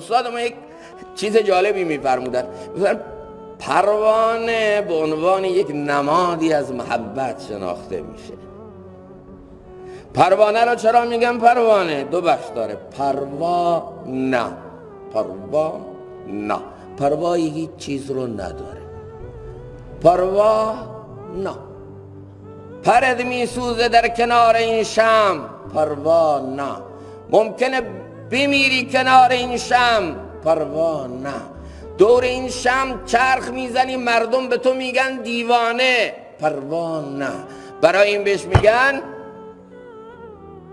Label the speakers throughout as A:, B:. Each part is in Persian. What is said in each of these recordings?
A: استاد ما یک چیز جالبی میفرمودن، میفرمودن پروانه به عنوان یک نمادی از محبت شناخته میشه. پروانه را چرا میگن پروانه؟ دو بخش داره. پروانه پروایی هیچ چیز رو نداره. پروانه پرد میسوزه در کنار این شمع. پروانه ممکنه بمیری کنار این شمع. پروانه دور این شمع چرخ میزنی، مردم به تو میگن دیوانه. پروانه برای این بهش میگن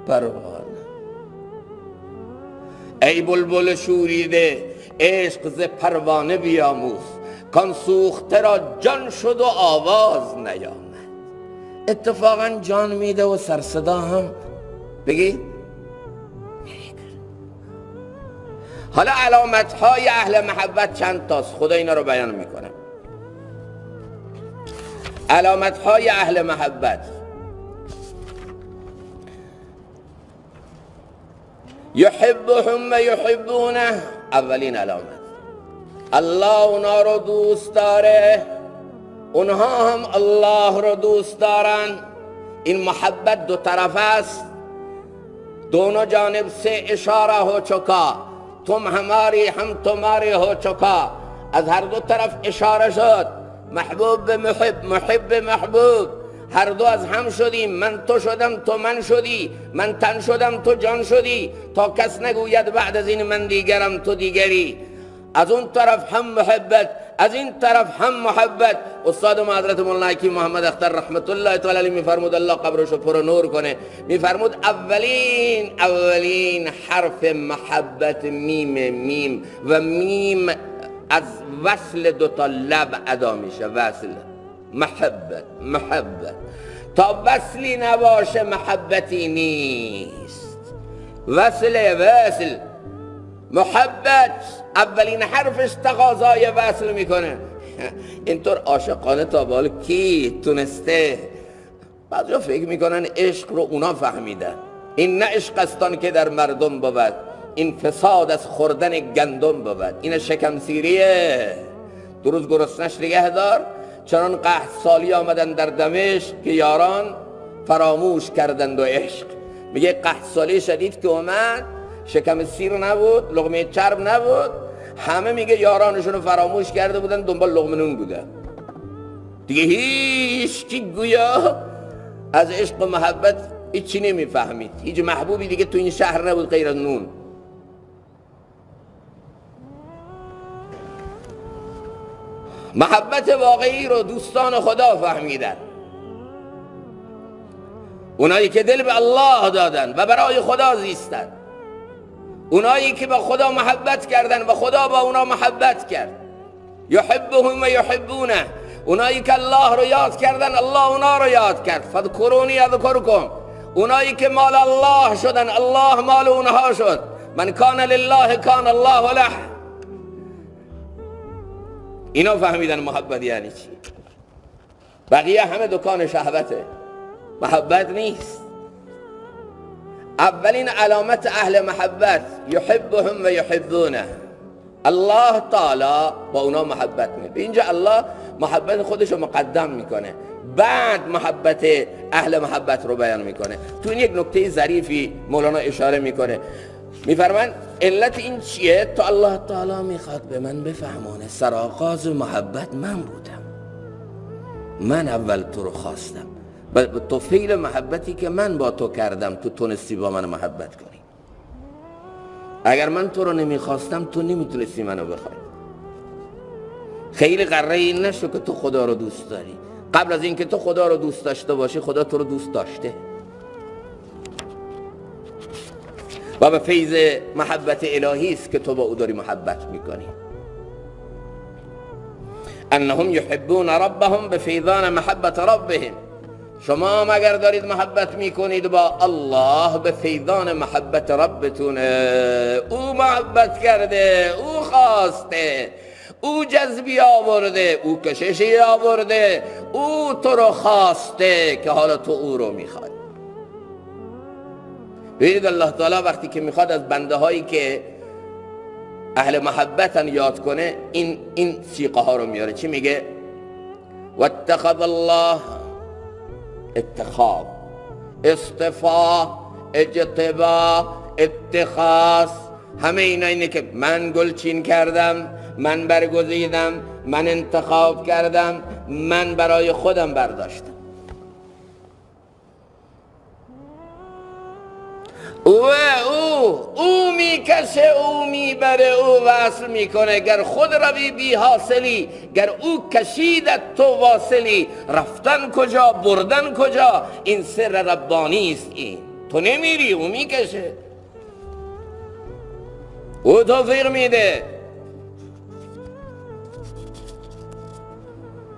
A: پروانه. ای بلبل شوریده عشق ز پروانه بیاموز، کان سوخته را جان شد و آواز نیامد. اتفاقا جان میده و سرصدا هم بگید. حالا علامت های اهل محبت چند تاست؟ خدا اینا رو بیان میکنه. علامت های اهل محبت: یحبهم و یحبونه. اولین علامت، الله اونا رو دوست داره، اونها هم الله رو دوست دارن. این محبت دو طرف است، دونوں جانب سے اشاره ہو چکا. تم ہماری ہم تمہارے ہو چکا. از هر دو طرف اشاره شد. محبوب به محب، محب به محبوب. هر دو از هم شدیم. من تو شدم تو من شدی، من تن شدم تو جان شدی، تا کس نگوید بعد از این من دیگرم تو دیگری. از اون طرف هم محبت، از این طرف هم محبت. استاد ما حضرت مولانا حکیم محمد اختر رحمت الله تعالی علیه میفرمود، الله قبرشو پر نور کنه، میفرمود اولین حرف محبت میم و میم از وصل دوتا لب ادا میشه. وصل محبت تا وصلی نباشه محبتی نیست. وصل محبت اولین حرفش تقاضای وصل میکنه. اینطور عاشقانه تا به حال کی تونسته؟ بعضیا فکر میکنن عشق رو اونا فهمیدن. این نه عشق استان که در مردم بود، این فساد از خوردن گندم بود. این شکم سیریه. دو روز گرسنش نگه دار. چنان قحط سالی آمدن در دمشق که یاران فراموش کردند و عشق. میگه قحط سالی شدید که اومد، شکم سیر نبود، لقمه چرب نبود، همه میگه یارانشون رو فراموش کرده بودن، دنبال لقمه نون بودن دیگه. هیچ کی گویا از عشق و محبت هیچی نمیفهمید. هیچ محبوبی دیگه تو این شهر نبود غیر از نون. محبت واقعی رو دوستان خدا فهمیدن، اونایی که دل به الله دادن و برای خدا زیستن، اونایی که با خدا محبت کردن و خدا با اونا محبت کرد. یحبهم و یحبونه. اونایی که الله رو یاد کردن، الله اونا رو یاد کرد. فذکرونی اذکرکم. اونایی که مال الله شدن، الله مال اونها شد. من کان لله کان الله له. اینا فهمیدن محبت یعنی چی. بقیه همه دکان شهوته، محبت نیست. اولین علامت اهل محبت: یحبهم و یحبونه. الله تعالی با اونا محبت میکنه. به اینجا الله محبت خودش رو مقدم میکنه، بعد محبت اهل محبت رو بیان میکنه. تو این یک نکته ظریفی مولانا اشاره میکنه، میفرمان علت این چیه؟ تو الله تعالی میخواد به من بفهمونه سرآغاز محبت من بودم، من اول تو رو خواستم، تو فعل محبتی که من با تو کردم تو تونستی با من محبت کنی. اگر من تو رو نمیخواستم تو نمیتونستی منو بخوای. خیلی قره این نشو که تو خدا رو دوست داری. قبل از اینکه تو خدا رو دوست داشته باشی خدا تو رو دوست داشته. و به فیض محبت الهی است که تو با او داری محبت میکنی. انهم یحبون ربهم به فیضان محبت ربهم. شما هم اگر دارید محبت میکنید با الله به فیضان محبت ربتونه. او محبت کرده، او خواسته، او جذبی آورده، او کششی آورده، او تو رو خواسته که حالا تو او رو میخوای. ببینید الله تعالی وقتی که میخواد از بنده هایی که اهل محبتن یاد کنه این سیقه ها رو میاره. چی میگه؟ واتخذ الله، اتخاذ، اصطفا، اجتبا، اتخاذ، همه اینا اینه که من گلچین کردم، من برگزیدم، من انتخاب کردم، من برای خودم برداشتم. او میکشه، او میبره، او وصل میکنه. گر خود روی بی حاصلی، گر او کشیدت تو واصلی. رفتن کجا، بردن کجا، این سر ربانی است. این تو نمیری، او میکشه، او توفیق میده.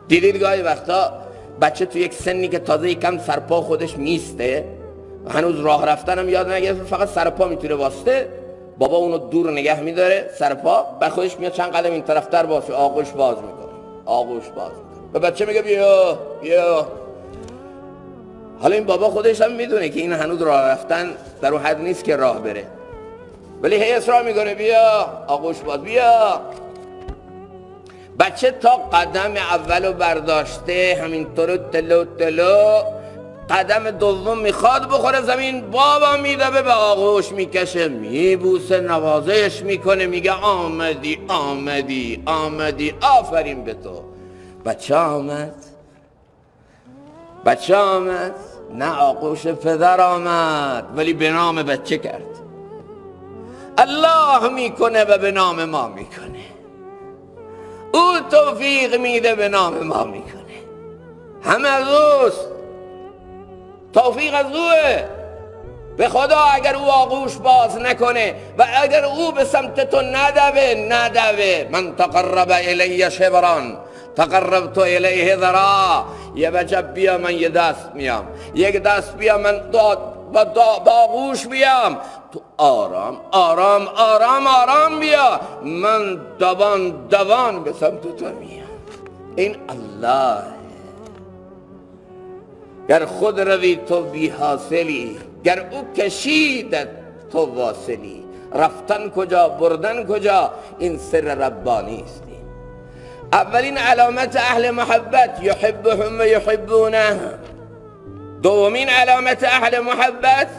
A: دیدید گاهی وقتا بچه تو یک سنی که تازه یکم سرپا خودش میسته، هنوز راه رفتن هم یاد نگرفته، فقط سرپا میتونه واسطه، بابا اونو دور نگه میداره سرپا، بعد خودش میاد چند قدم این طرفتر باشه، آغوش باز میکنه، آغوش باز میکنه، به بچه میگه بیا بیا. حالا این بابا خودش هم میدونه که این هنوز راه رفتن در اون حد نیست که راه بره، ولی هی اصرار میکنه بیا، آغوش باز، بیا. بچه تا قدم اولو برداشته همینطور تلو تلو، قدم دوم میخواد بخوره زمین، بابا میدوه به آغوش میکشه، میبوسه، نوازش میکنه، میگه آمدی آمدی آمدی، آفرین به تو. بچه آمد، بچه آمد، نه آغوش پدر آمد ولی به نام بچه کرد. الله میکنه و به نام ما میکنه، او توفیق میده به نام ما میکنه. همه از اوست، توفیق از اوه. به خدا اگر او آغوش باز نکنه و اگر او به سمت تو ندوه، من تقرب الی شبران تقربت الیه ذراع. یه وجب بیا من یه دست میام، یک دست بیا من با آغوش بیام، تو آرام آرام آرام آرام بیا، من دوان دوان به سمت تو میام. این الله. گر خود روی تو بی حاصلی، گر او کشیدت تو واصلی. رفتن کجا، بردن کجا، این سر ربانی است. اولین علامت اهل محبت، یحبهم و یحبونه. دومین علامت اهل محبت،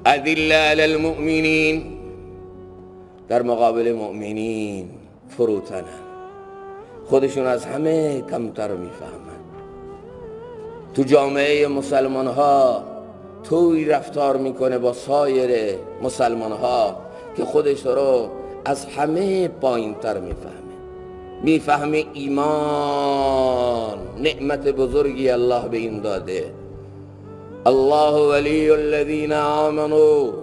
A: اذل علی المؤمنین، در مقابل مؤمنین فروتنن، خودشون از همه کمتر میفهمن. تو جامعه مسلمان ها توی رفتار میکنه با سایر مسلمان ها که خودش رو از همه پایین تر میفهمه ایمان نعمت بزرگی الله به این داده. الله ولی الذین آمنوا،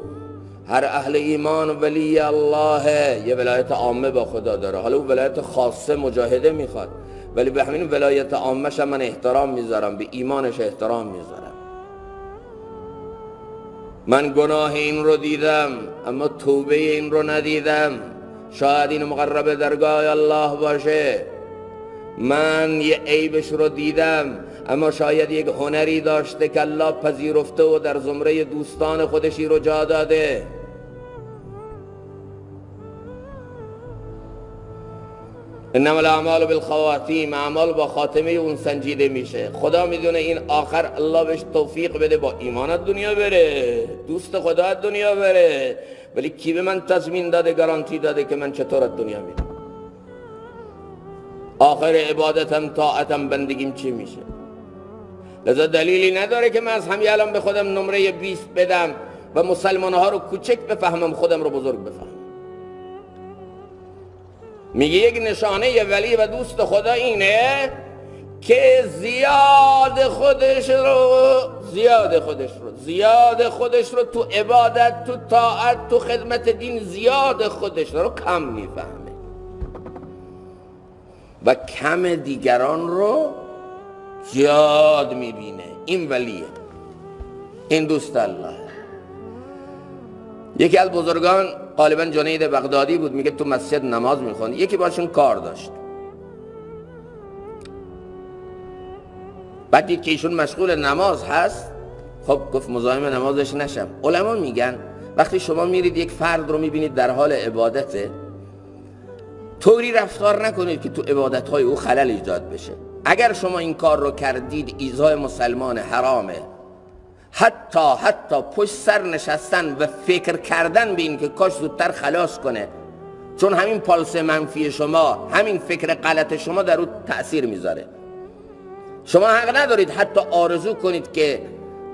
A: هر اهل ایمان ولی الله، یه ولایت عامه با خدا داره. حالا اون ولایت خاصه مجاهده میخواد، ولی به همین ولایت عامش من احترام میذارم، به ایمانش احترام میذارم. من گناه این رو دیدم اما توبه این رو ندیدم، شاید این مقرب درگاه الله باشه. من یه عیبش رو دیدم اما شاید یک هنری داشته که الله پذیرفته و در زمره دوستان خودشی رو جا داده. انما الاعمال بالخواتیم، اعمال با خاتمه اون سنجیده میشه. خدا میدونه این آخر الله بهش توفیق بده با ایمانت دنیا بره، دوست خدا دنیا بره، ولی کی به من تضمین داده، گارانتی داده که من چطور از دنیا میرم؟ آخر عبادتم طاعتم بندگیم چی میشه؟ لذا دلیلی نداره که من از همین الان به خودم نمره 20 بدم و مسلمانها رو کوچک بفهمم، خودم رو بزرگ بفهمم. میگه یک نشانه ولی و دوست خدا اینه که زیاد خودش رو تو عبادت، تو طاعت، تو خدمت دین زیاد خودش رو کم میفهمه و کم دیگران رو زیاد میبینه. این ولیه، این دوست الله. یکی از بزرگان غالبا جنید بغدادی بود، میگه تو مسجد نماز میخوند، یکی باشون کار داشت، بعد دید که ایشون مشغول نماز هست، خب گفت مزاحم نمازش نشم. علما میگن وقتی شما میرید یک فرد رو میبینید در حال عبادته، طوری رفتار نکنید که تو عبادتهای او خلل ایجاد بشه. اگر شما این کار رو کردید ایذای مسلمان حرامه. حتی پشت سر نشستن و فکر کردن به این که کاش زودتر خلاص کنه، چون همین پالس منفی شما، همین فکر غلط شما در او تأثیر میذاره. شما حق ندارید حتی آرزو کنید که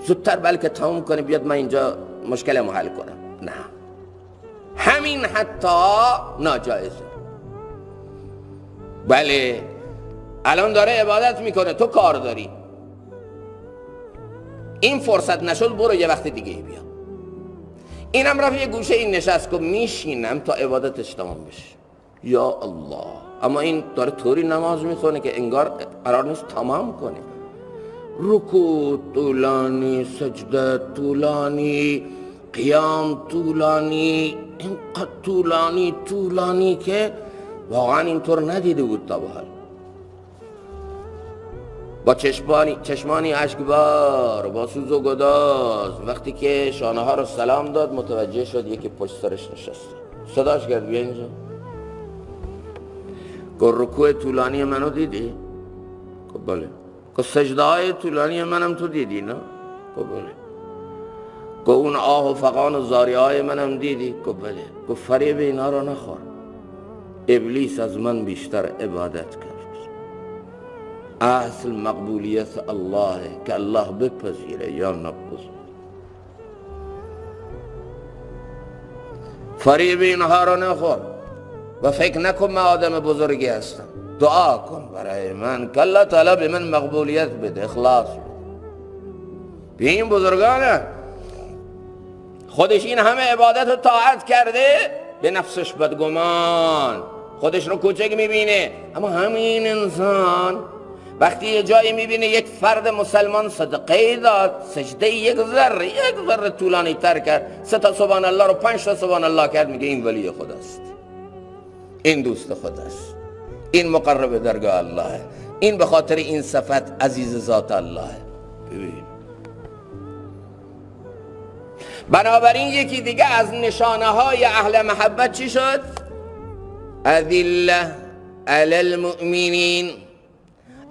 A: زودتر بلکه تموم کنه بیاد من اینجا مشکلمو حل کنم. نه، همین حتی ناجایزه. بله الان داره عبادت میکنه، تو کار داری، این فرصت نشد برو یه وقت دیگه بیا. اینم رفت یه گوشه این نشست که میشینم تا عبادتش تمام بشه. یا الله، اما این داره طوری نماز میخونه که انگار قرار نیست تمام کنه. رکوع طولانی، سجده طولانی، قیام طولانی، اینقدر طولانی که واقعا اینطور ندیده بود تا به حال. با چشمانی اشکبار، با سوز و گداز، وقتی که شانه ها رو سلام داد متوجه شد یکی پشت سرش نشسته. صداش کرد بیا اینجا. گفت رکوع طولانی منو دیدی؟ گفت بله. گفت سجده های طولانی منم تو دیدی نه؟ گفت بله. گفت اون آه و فغان و زاری های منم دیدی؟ گفت بله. گفت فریب اینا رو نخور، ابلیس از من بیشتر عبادت کرد. اصل مقبولیت الله که الله بپذیره یا نپذیره. فریب اینها رو نخور و فکر نکن من آدم بزرگی هستم. دعا کن برای من که الله تعالی به من مقبولیت بده، اخلاص بده. به این بزرگانه خودش این همه عبادت و طاعت کرده، به نفسش بدگمان، خودش رو کوچک میبینه. اما همین انسان وقتی یه جایی میبینه یک فرد مسلمان صدقه داد، سجده یک ذره طولانی تر کرد، 3 تا سبحان الله رو 5 تا سبحان الله کرد، میگه این ولی خداست، این دوست خداست، این مقرب درگاه الله، این به خاطر این صفت عزیز ذات الله. ببین بنابراین یکی دیگه از نشانه های اهل محبت چی شد؟ اذله علی المؤمنین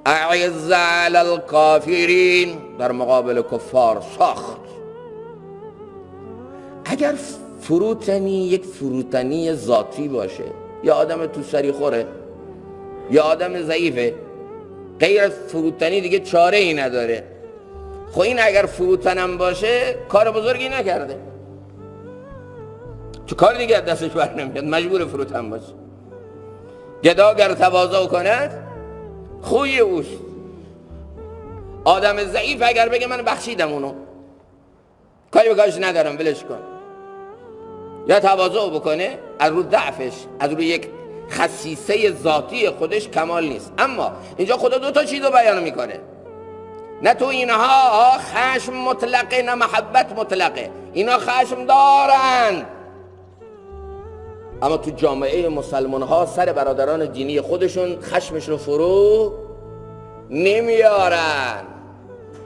A: اعز علی الکافرین، در مقابل کفار سخت. اگر فروتنی یک فروتنی ذاتی باشه، یا آدم تو سری خوره یا آدم ضعیفه، غیر از فروتنی دیگه چاره ای نداره. خب این اگر فروتنم باشه کار بزرگی نکرده، چه کار دیگه دستش بر نمیاد، مجبور فروتن باشه. گدا اگر تواضع کند خوی اوست. آدم ضعیف اگر بگه من بخشیدم اونو، کاری به کارش ندارم ولش کن، یا تواضع بکنه، از رو ضعفش، از رو یک خصیصه ذاتی خودش کمال نیست. اما اینجا خدا 2 تا چیز رو بیان میکنه، نه تو اینها خشم مطلقه نه محبت مطلقه. اینا خشم دارن، اما تو جامعه مسلمان ها سر برادران دینی خودشون خشمش رو فرو نمیارن.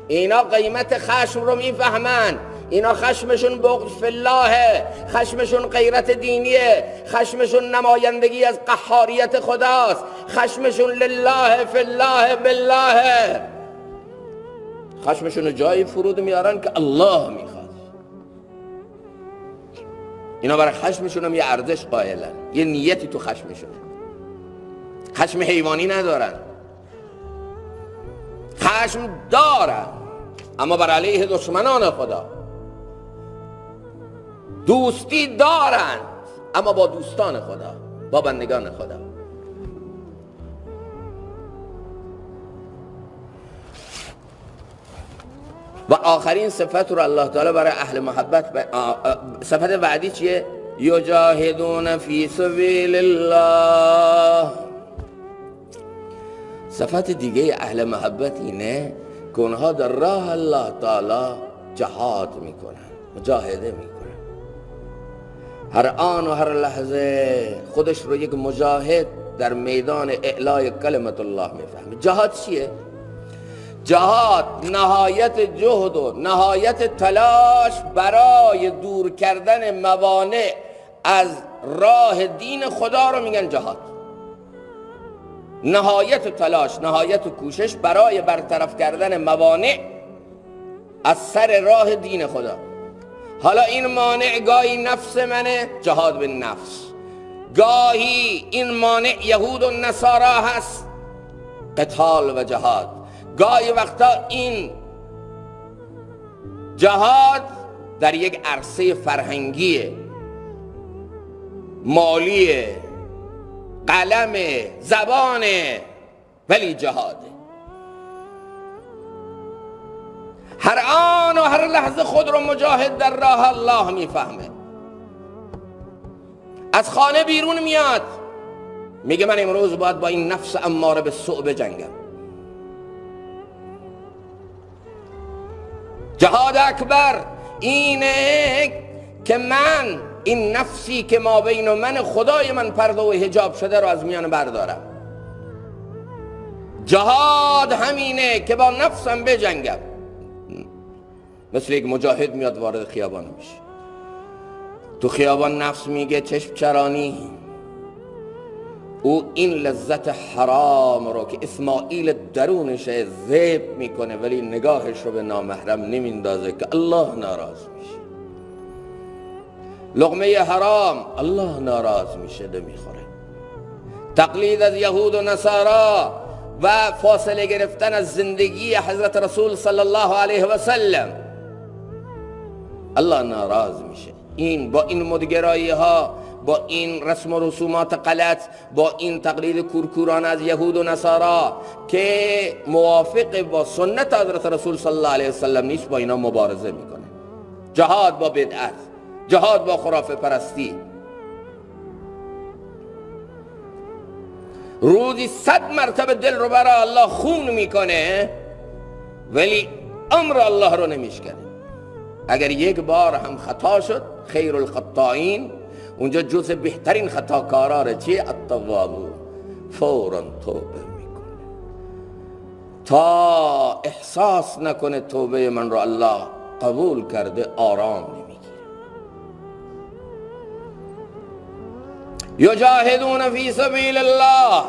A: اینا قیمت خشم رو میفهمن. اینا خشمشون بغض فی الله، خشمشون غیرت دینیه، خشمشون نمایندگی از قهاریت خداست، خشمشون لله فی الله بالله. خشمشون جایی فرود میارن که الله میخواد. اینا برای خشمشون هم یه ارزش قائلن، یه نیتی تو خشمشون. خشم حیوانی ندارن، خشم دارن اما بر علیه دشمنان خدا. دوستی دارن اما با دوستان خدا، با بندگان خدا. و آخرین صفت رو الله تعالی برای اهل محبت صفت بعدی چیه؟ یجاهدون فی سبیل الله. صفت دیگه اهل محبت اینه که اونها در راه الله تعالی جهاد میکنن، مجاهده میکنن. هر آن و هر لحظه خودش رو یک مجاهد در میدان اعلای کلمت الله میفهمه. جهاد چیه؟ جهاد نهایت جهد و نهایت تلاش برای دور کردن موانع از راه دین خدا رو میگن جهاد. نهایت تلاش، نهایت کوشش برای برطرف کردن موانع از سر راه دین خدا. حالا این مانع گاهی نفس منه، جهاد به نفس، گاهی این مانع یهود و نصارا هست، قتال و جهاد، گاهی وقتا این جهاد در یک عرصه فرهنگی، مالی، قلم، زبان، ولی جهاده. هر آن و هر لحظه خود رو مجاهد در راه الله میفهمه. از خانه بیرون میاد میگه من امروز باید با این نفس اماره به سوء بجنگم. جهاد اکبر اینه که من این نفسی که ما بین و من خدای من پرده و حجاب شده رو از میان بردارم. جهاد همینه که با نفسم بجنگم. مثل یک مجاهد میاد وارد خیابان میشه، تو خیابان نفس میگه چشم چرانی، او این لذت حرام رو که اسماعیل درونشه ذبح میکنه ولی نگاهش رو به نامحرم نمیندازه که الله ناراض میشه. لقمه حرام الله ناراض میشه نمیخوره. تقلید از یهود و نصارا و فاصله گرفتن از زندگی حضرت رسول صلی الله علیه و سلم الله ناراض میشه. این با این مدگرایی ها، با این رسم و رسومات غلط، با این تقلید کورکورانه از یهود و نصارا که موافق با سنت حضرت رسول صلی الله علیه و سلم نیست، با اینا مبارزه میکنه. جهاد با بدعت، جهاد با خرافه پرستی. روزی 100 مرتبه دل رو برای الله خون میکنه ولی امر الله رو نمیشکنه. اگر یک بار هم خطا شد، خیر الخطائین، اونجا جز بهترین خطاکارا چیه؟ التوابون، فوراً توبه میکنه تا احساس نکنه توبه من رو الله قبول کرده، آرام نمیگیره. یجاهدون فی سبیل الله.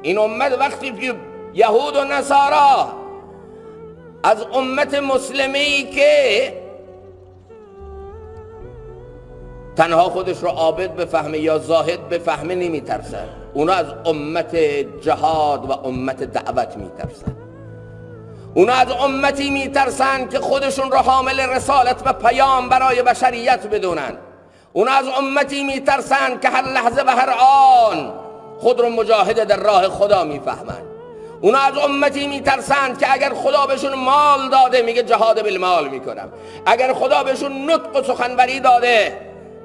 A: این امت وقتی که یهود و نصارا از امت مسلمی که تنها خودش رو عابد بفهمه یا زاهد بفهمه نمیترسن، اونا از امت جهاد و امت دعوت میترسن. اونا از امتی میترسن که خودشون رو حامل رسالت و پیام برای بشریت بدونن. اونا از امتی میترسن که هر لحظه و هر آن خود رو مجاهد در راه خدا میفهمن. اونا از امتی میترسن که اگر خدا بهشون مال داده میگه جهاد بالمال میکنم، اگر خدا بهشون نطق و سخنوری داده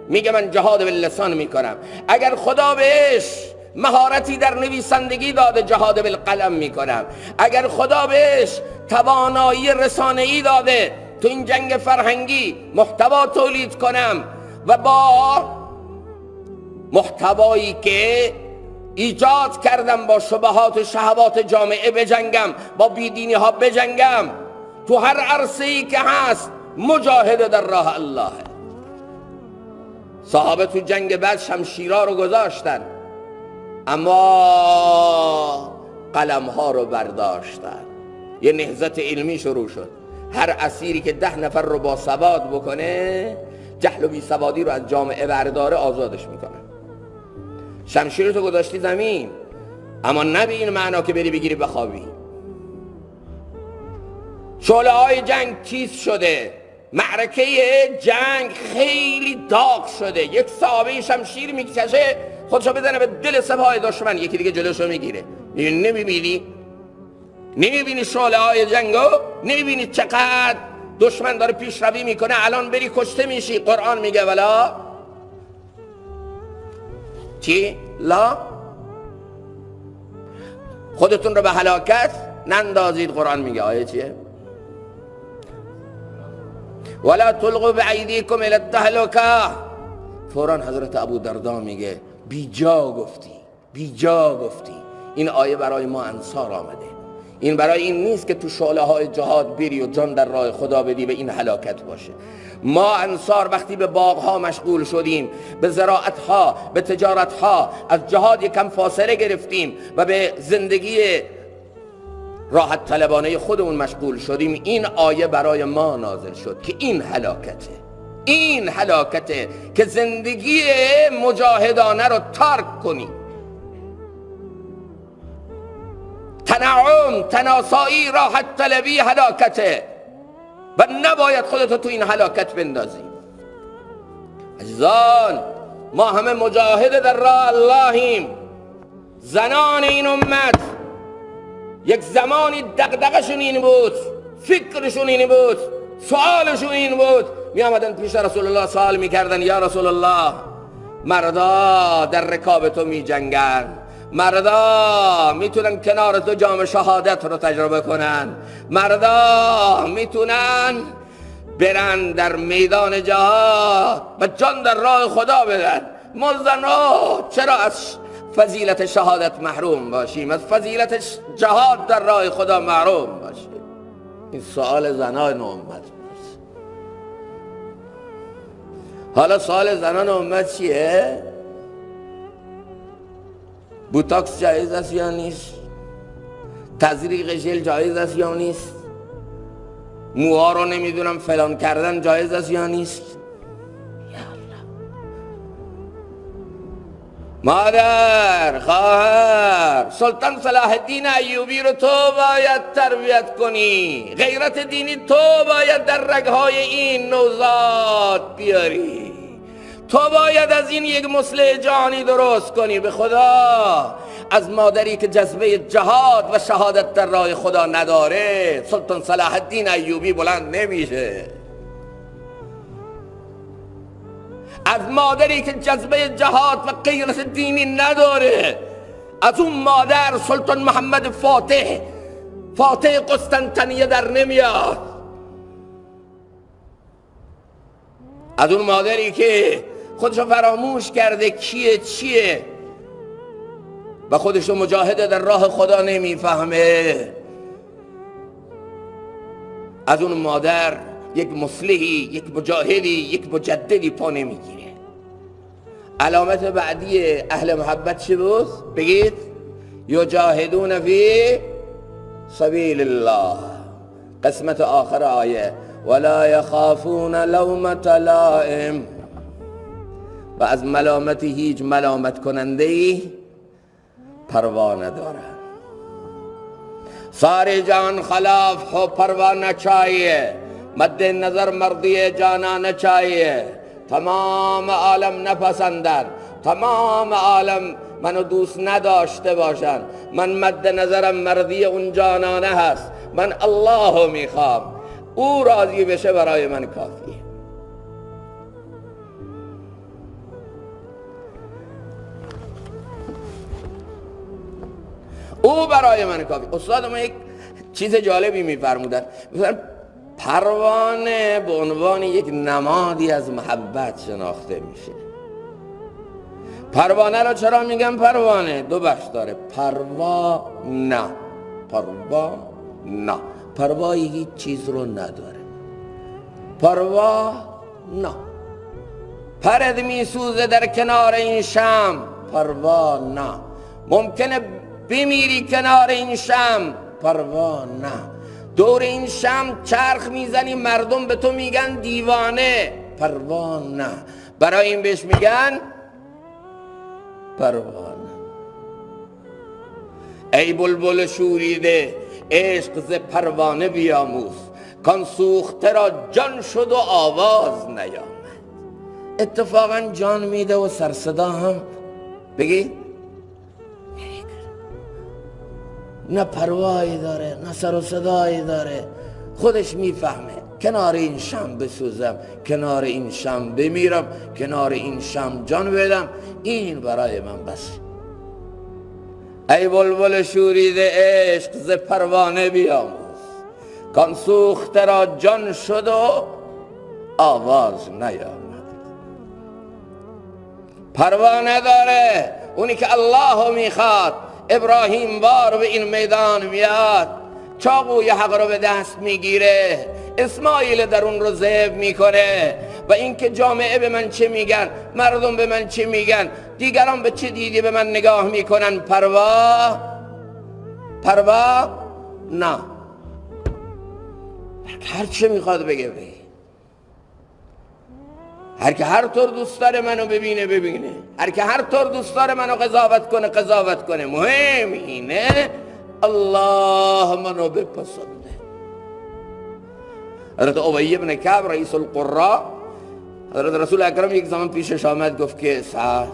A: میگه من جهاد باللسان میکنم، اگر خدا بهش مهارتی در نویسندگی داده جهاد بالقلم میکنم، اگر خدا بهش توانایی رسانه‌ای داده تو این جنگ فرهنگی محتوا تولید کنم و با محتوایی که ایجاد کردم با شبهات و شهوات جامعه بجنگم، با بیدینی ها بجنگم، تو هر عرصه‌ای که هست مجاهد در راه الله. صحابه تو جنگ بعد شمشیرها رو گذاشتن اما قلم ها رو برداشتن. یه نهضت علمی شروع شد. هر اسیری که 10 نفر رو با سواد بکنه، جهل و بی سوادی رو از جامعه برداره، آزادش میکنه. شمشیر تو گذاشتی زمین، اما نه به این معنا که بری بگیری بخوابی. شعله های جنگ تیز شده، معرکه جنگ خیلی داغ شده. یک صحابه شمشیر میکشه خودشو بزنه به دل سپاه دشمن، یکی دیگه جلوشو میگیره. نمیبینی شعله های جنگو؟ نمیبینی چقدر دشمن داره پیشروی میکنه؟ الان بری کشته میشی. قرآن میگه ولا چی؟ لا خودتون رو به هلاکت نندازید. قرآن میگه آیه چیه؟ ولا تلقوا بأیدیکم الی التهلکه. فوراً حضرت ابو دردا میگه بی جا گفتی. این آیه برای ما انصار آمده. این برای این نیست که تو شعله های جهاد بری و جان در راه خدا بدی به این هلاکت باشه. ما انصار وقتی به باغ ها مشغول شدیم، به زراعت ها، به تجارت ها، از جهاد یکم فاصله گرفتیم و به زندگی راحت طلبانه خودمون مشغول شدیم، این آیه برای ما نازل شد که این هلاکته که زندگی مجاهدانه رو ترک کنی. تنعم، تناسایی، راحت طلبی هلاکته و نباید خودتو تو این هلاکت بندازی. عزیزان، ما همه مجاهد در راه اللهیم. زنان این امت یک زمانی دغدغه‌شون این بود، فکرشون این بود، سوالشون این بود، می آمدن پیش رسول الله سوال میکردن: یا رسول الله، مردا در رکاب تو می جنگن، مردا میتونن کنار تو جام شهادت رو تجربه کنن، مردا میتونن برن در میدان جهاد و جان در راه خدا بدن. ما زنها چرا از فضیلت شهادت محروم باشیم، از فضیلت جهاد در راه خدا محروم باشیم؟ این سوال زنان امت. حالا سوال زنان امت چیه؟ بوتاکس جایز است یا نیست؟ تزریق ژل جایز است یا نیست؟ موها رو نمیدونم فلان کردن جایز است یا نیست؟ مادر، خواهر، سلطان صلاح الدین ایوبی رو تو باید تربیت کنی. غیرت دینی تو باید در رگهای این نوزاد بیاری. تو باید از این یک مصلح جهانی درست کنی. به خدا، از مادری که جذبه جهاد و شهادت در راه خدا نداره سلطان صلاح الدین ایوبی بلند نمیشه. از مادری که جذبه جهاد و غیرت دینی نداره، از اون مادر سلطان محمد فاتح قسطنطنیه در نمیاد. از اون مادری که خودشو فراموش کرده کیه چیه و خودشو مجاهد در راه خدا نمیفهمه. از اون مادر یک مصلحی، یک مجاهدی، یک مجددی پا نمیگیره. علامت بعدی اهل محبت چی بود؟ بگید: یجاهدون فی سبیل الله. قسمت آخر آیه: ولا یخافون لومة لائم. و از ملامت هیچ ملامت کننده‌ای پروا ندارن. ساری جان خلاف ہو پروا نہ چاہیے، مد نظر مردی جانا نہ چاہیے. تمام عالم نپسندن، تمام عالم منو دوست نداشته باشن، من مد نظرم مردی اون جانانه هست. من الله میخوام، او راضی بشه برای من کافیه. او برای من کافی. استاد ما یک چیز جالبی میفرمودن، مثلا پروانه به عنوان یک نمادی از محبت شناخته میشه. پروانه رو چرا میگم پروانه؟ دو بخش داره: پروانه، پروایی هیچ چیز رو نداره. پروانه، پرد میسوزه در کنار این شم. پروانه، ممکنه بمیری کنار این شم. پروانه، دور این شم چرخ میزنی، مردم به تو میگن دیوانه. پروانه، برای این بهش میگن پروانه. ای بلبل شوریده، عشق ز پروانه بیاموز، کان سوخته را جان شد و آواز نیامد. اتفاقا جان میده و سرصدا هم بگی نه پروایی داره، نه سر و صدایی داره. خودش میفهمه کنار این شم بسوزم، کنار این شم بمیرم، کنار این شم جان بدم، این برای من بس. ای بلبل شوریده، عشق ز پروانه بیاموز، کان سوخته را جان شد و آواز نیامد. پروانه داره اونی که الله میخواد. ابراهیم وار به این میدان میاد، چاقوی حق رو به دست میگیره، اسماعیل درون رو ذبح میکنه. و اینکه جامعه به من چه میگن، مردم به من چه میگن، دیگران به چه دیدی به من نگاه میکنن، پروا نه. هر چه میخواد بگه بگه، هر که هر طور دوست داره منو ببینه، هر که هر طور دوست داره منو قضاوت کنه. مهم اینه الله منو بپسنده. حضرت ابی بن کعب رئیس القراء، حضرت رسول اکرم یک زمان پیشش آمد گفت که سعد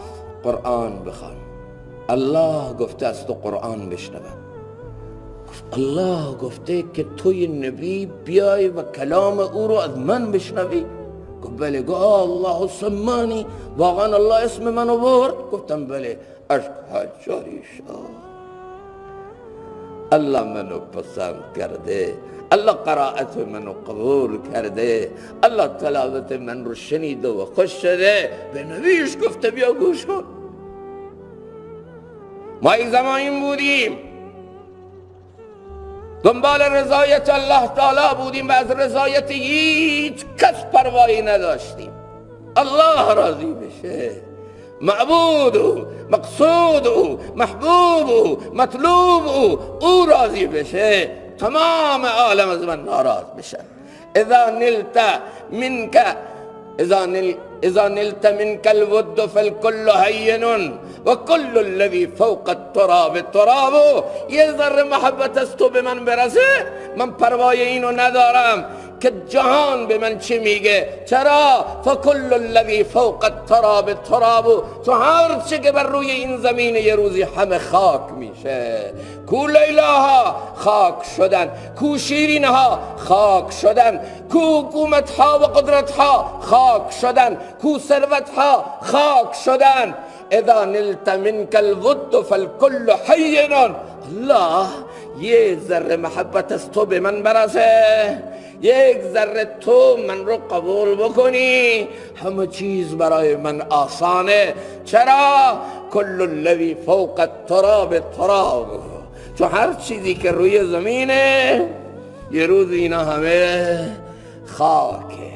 A: قرآن بخوان، الله گفته است تو قرآن بشنوم. الله گفته که توی نبی بیای و کلام او رو از من بشنوی؟ گفت بله. گفت الله سمانی، واقعا الله اسم منو برد؟ گفتم بله. اشک جاری شد. الله منو پسند کرده، الله قرائت منو قبول کرده، الله تلاوت من رو شنیده و خوش شده، به نبیش گفته بیا گوش کن. ما یک زمانی بودیم دنبال رضایت الله تعالی بودیم و از رضایت هیچ کس پروایی نداشتیم. الله راضی بشه، معبود او، مقصود او، محبوب او، مطلوب او راضی بشه، تمام عالم از من ناراض بشن. اذا نلت منك الود فالكل هين وكل الذي فوق التراب تراب. یه ذره محبت از تو به من برسه، من پروای اینو ندارم که جهان به من چی میگه. چرا؟ فکل الذی فوق التراب تراب. تو هر چه که بر روی این زمین یه روزی همه خاک میشه. کو لیلاها خاک شدن، کو شیرینها خاک شدن، کو حکومتها و قدرتها خاک شدن، کو ثروتها خاک شدن. اذا نلت منك الود فالكل حین. الله یه ذره محبت از تو به من برسه، یک ذره تو من رو قبول بکنی، همه چیز برای من آسانه. چرا؟ کل الذی فوق التراب تراب. چون هر چیزی که روی زمینه یه روز اینا همه خاکه.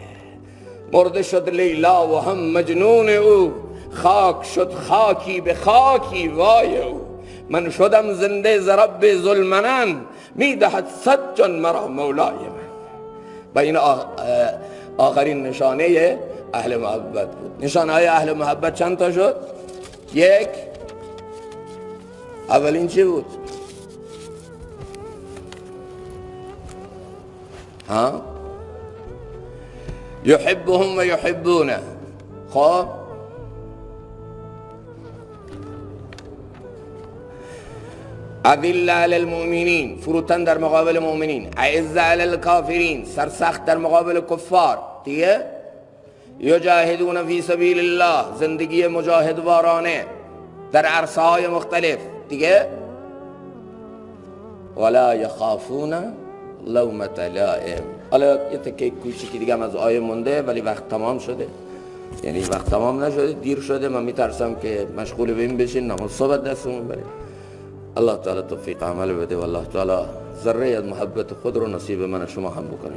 A: مرده شد لیلا و هم مجنون او، خاک شد خاکی به خاکی وای او. من شدم زنده ز رب ذوالمنن، میدهد صد جان مرا مولای من. و این آخرین نشانه اهل محبت بود. نشانه های اهل محبت چند تا شد؟ یک، اولین چی بود؟ یحبهم و یحبونه. خب اذل علی المؤمنین، فروتن در مقابل مؤمنین. اعز علی الکافرین، سرسخت در مقابل کفار. دیگه یجاهدون فی سبیل الله، زندگی مجاهدوارانه در عرصه های مختلف. دیگه ولا یخافون لومة لائم. حالا یه تکه کوچیکی دیگه هم از آیه مونده ولی وقت تمام شده، یعنی وقت تمام نشده، دیر شده. من میترسم که مشغول به این بشین نماز صبح دستمون بره. الله تعالی توفیق عمل بده و الله تعالی ذره از محبت خود رو نصیب من شما هم بکنه.